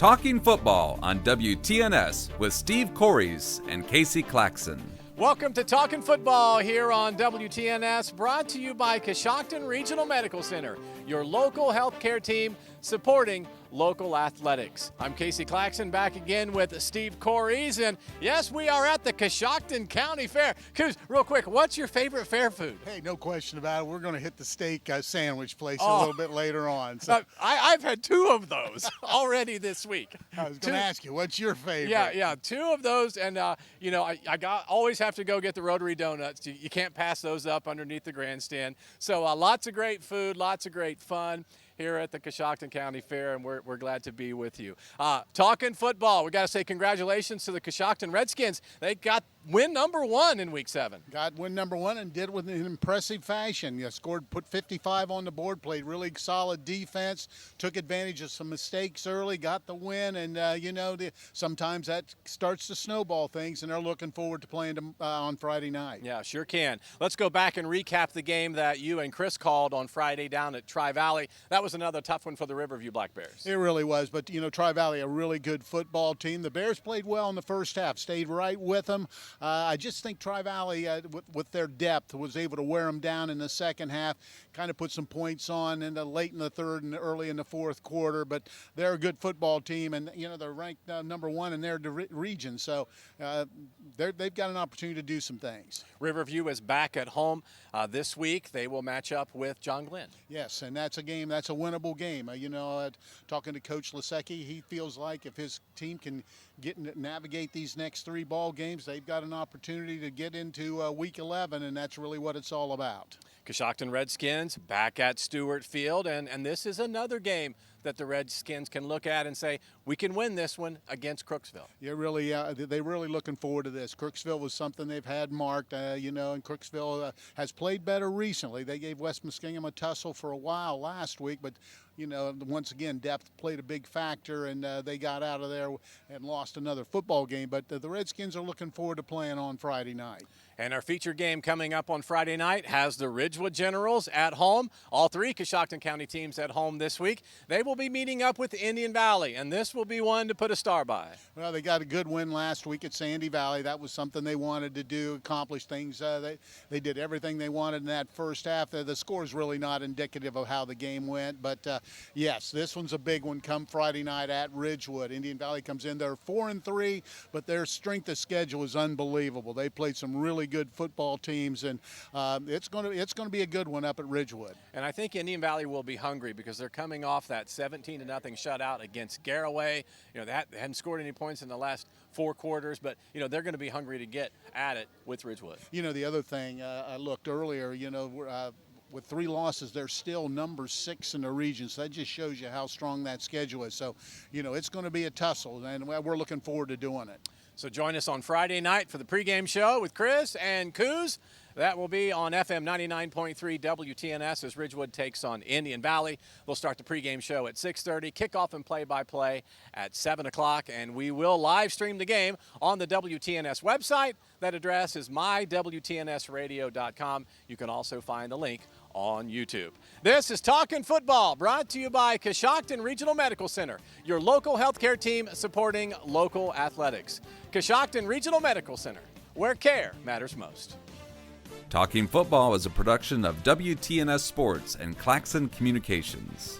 Talking Football on WTNS with Steve Corries and Casey Claxon. Welcome to Talkin' Football here on WTNS, brought to you by Coshocton Regional Medical Center, your local healthcare team supporting local athletics. I'm Casey Claxon, back again with Steve Corries, and yes, we are at the Coshocton County Fair. Coos, real quick, what's your favorite fair food? Hey, no question about it. We're going to hit the steak sandwich place a little bit later on. So. I've had two of those already this week. I was going to ask you, what's your favorite? Yeah, two of those, and I always have to go get the Rotary Donuts. You can't pass those up underneath the grandstand. So lots of great food, lots of great fun here at the Coshocton County Fair, and we're glad to be with you. Talking football, we got to say congratulations to the Coshocton Redskins. They got win number 1 in Week 7. Got win number 1 and did it with an impressive fashion. Put 55 on the board, played really solid defense, took advantage of some mistakes early, got the win, and sometimes that starts to snowball things, and they're looking forward to playing on Friday night. Yeah, sure can. Let's go back and recap the game that you and Chris called on Friday down at Tri-Valley. That was another tough one for the Riverview Black Bears. It really was, but Tri-Valley, a really good football team. The Bears played well in the first half, stayed right with them. I just think Tri-Valley, with their depth, was able to wear them down in the second half, kind of put some points on late in the third and early in the fourth quarter. But they're a good football team, and they're ranked number 1 in their region, so they've got an opportunity to do some things. Riverview is back at home this week. They will match up with John Glenn. Yes, and that's a game. That's a winnable game. Talking to Coach Lasecki, he feels like if his team can navigate these next 3 ball games, they've got an opportunity to get into Week 11, and that's really what it's all about. Coshocton Redskins back at Stewart Field, and this is another game that the Redskins can look at and say, we can win this one against Crooksville. Yeah, really, they're really looking forward to this. Crooksville was something they've had marked, and Crooksville has played better recently. They gave West Muskingum a tussle for a while last week, but once again, depth played a big factor, and they got out of there and lost another football game. But the Redskins are looking forward to playing on Friday night. And our feature game coming up on Friday night has the Ridgewood Generals at home. All 3 Coshocton County teams at home this week. They will be meeting up with Indian Valley, and this will be one to put a star by. Well, they got a good win last week at Sandy Valley. That was something they wanted to do, accomplish things. They did everything they wanted in that first half. The score is really not indicative of how the game went, but yes, this one's a big one come Friday night at Ridgewood. Indian Valley comes in there 4-3, but their strength of schedule is unbelievable. They played some really good football teams, and it's going to be a good one up at Ridgewood. And I think Indian Valley will be hungry because they're coming off that 17-0 shutout against Garraway. They hadn't scored any points in the last 4 quarters, but they're going to be hungry to get at it with Ridgewood. The other thing I looked earlier, with 3 losses, they're still number 6 in the region. So that just shows you how strong that schedule is. So, it's going to be a tussle, and we're looking forward to doing it. So join us on Friday night for the pregame show with Chris and Coos. That will be on FM 99.3 WTNS as Ridgewood takes on Indian Valley. We'll start the pregame show at 6:30, kickoff and play-by-play at 7 o'clock, and we will live stream the game on the WTNS website. That address is mywtnsradio.com. You can also find the link on YouTube. This is Talkin' Football, brought to you by Coshocton Regional Medical Center, your local healthcare team supporting local athletics. Coshocton Regional Medical Center, where care matters most. Talking Football is a production of WTNS Sports and Claxon Communications.